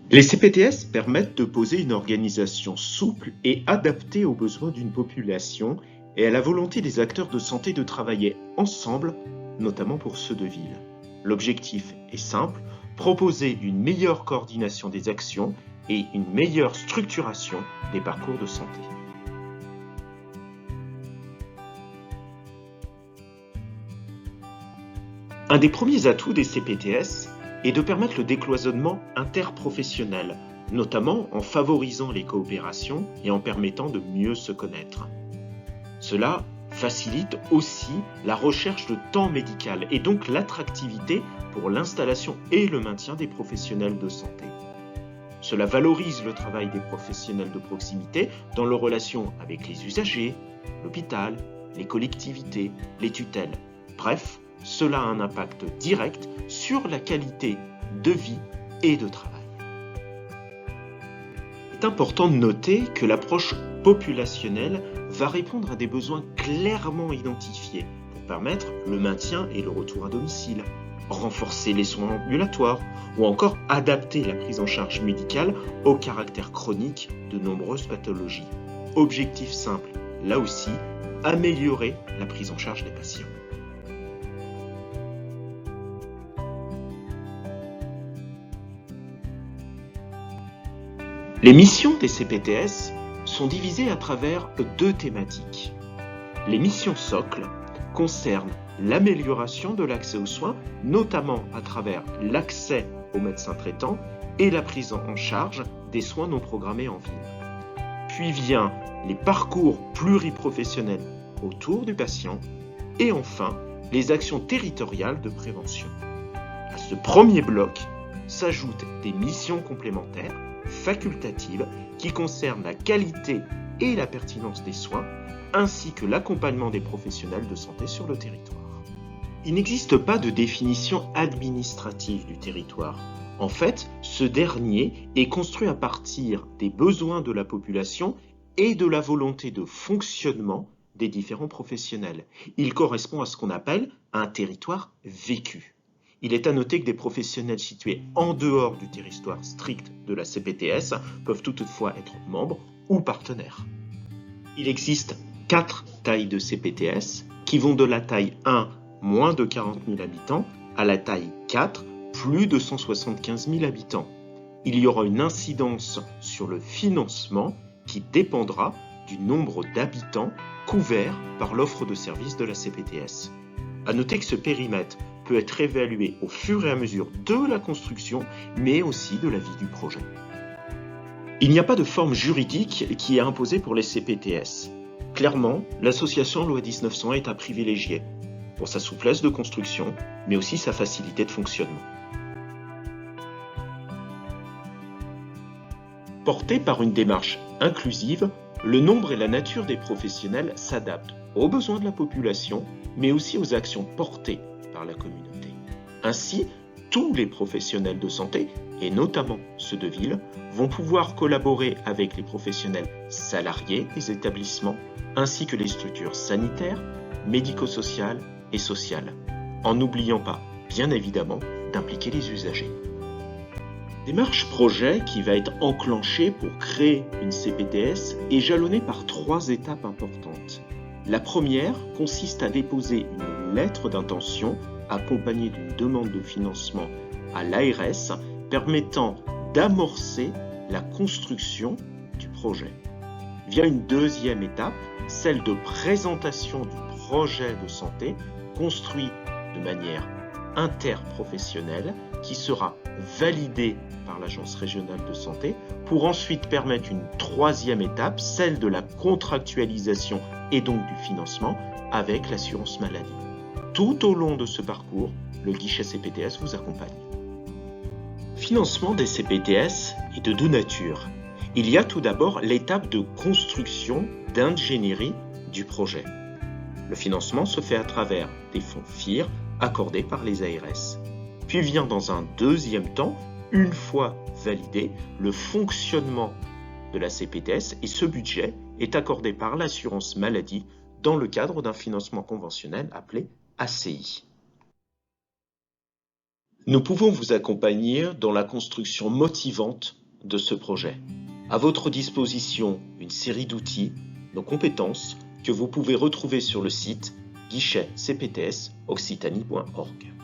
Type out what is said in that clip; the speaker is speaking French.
Les CPTS permettent de poser une organisation souple et adaptée aux besoins d'une population et à la volonté des acteurs de santé de travailler ensemble, notamment pour ceux de ville. L'objectif est simple, proposer une meilleure coordination des actions et une meilleure structuration des parcours de santé. Un des premiers atouts des CPTS est de permettre le décloisonnement interprofessionnel, notamment en favorisant les coopérations et en permettant de mieux se connaître. Cela facilite aussi la recherche de temps médical et donc l'attractivité pour l'installation et le maintien des professionnels de santé. Cela valorise le travail des professionnels de proximité dans leurs relations avec les usagers, l'hôpital, les collectivités, les tutelles. Bref, cela a un impact direct sur la qualité de vie et de travail. Il est important de noter que l'approche populationnelle va répondre à des besoins clairement identifiés pour permettre le maintien et le retour à domicile, renforcer les soins ambulatoires ou encore adapter la prise en charge médicale au caractère chronique de nombreuses pathologies. Objectif simple, là aussi, améliorer la prise en charge des patients. Les missions des CPTS sont divisées à travers deux thématiques. Les missions socles concernent l'amélioration de l'accès aux soins, notamment à travers l'accès aux médecins traitants et la prise en charge des soins non programmés en ville. Puis vient les parcours pluriprofessionnels autour du patient et enfin les actions territoriales de prévention. À ce premier bloc s'ajoutent des missions complémentaires facultatives qui concernent la qualité et la pertinence des soins ainsi que l'accompagnement des professionnels de santé sur le territoire. Il n'existe pas de définition administrative du territoire. En fait, ce dernier est construit à partir des besoins de la population et de la volonté de fonctionnement des différents professionnels. Il correspond à ce qu'on appelle un territoire vécu. Il est à noter que des professionnels situés en dehors du territoire strict de la CPTS peuvent toutefois être membres ou partenaires. Il existe 4 tailles de CPTS qui vont de la taille 1, moins de 40 000 habitants, à la taille 4, plus de 175 000 habitants. Il y aura une incidence sur le financement qui dépendra du nombre d'habitants couverts par l'offre de services de la CPTS. À noter que ce périmètre peut être évalué au fur et à mesure de la construction, mais aussi de la vie du projet. Il n'y a pas de forme juridique qui est imposée pour les CPTS. Clairement, l'association Loi 1900 est à privilégier pour sa souplesse de construction, mais aussi sa facilité de fonctionnement. Porté par une démarche inclusive, le nombre et la nature des professionnels s'adaptent aux besoins de la population, mais aussi aux actions portées par la communauté. Ainsi, tous les professionnels de santé, et notamment ceux de ville, vont pouvoir collaborer avec les professionnels salariés des établissements, ainsi que les structures sanitaires, médico-sociales et sociales, en n'oubliant pas, bien évidemment, d'impliquer les usagers. Démarche projet qui va être enclenchée pour créer une CPTS est jalonnée par 3 étapes importantes. La première consiste à déposer une lettre d'intention accompagnée d'une demande de financement à l'ARS permettant d'amorcer la construction du projet. Vient une deuxième étape, celle de présentation du projet de santé construit de manière interprofessionnelle qui sera validé par l'Agence régionale de santé pour ensuite permettre une troisième étape, celle de la contractualisation et donc du financement avec l'assurance maladie. Tout au long de ce parcours, le guichet CPTS vous accompagne. Le financement des CPTS est de deux natures. Il y a tout d'abord l'étape de construction d'ingénierie du projet. Le financement se fait à travers des fonds FIR accordés par les ARS. Puis vient dans un deuxième temps, une fois validé, le fonctionnement de la CPTS et ce budget est accordé par l'assurance maladie dans le cadre d'un financement conventionnel appelé ACI. Nous pouvons vous accompagner dans la construction motivante de ce projet. À votre disposition, une série d'outils, nos compétences, que vous pouvez retrouver sur le site guichetcptsoccitanie.org.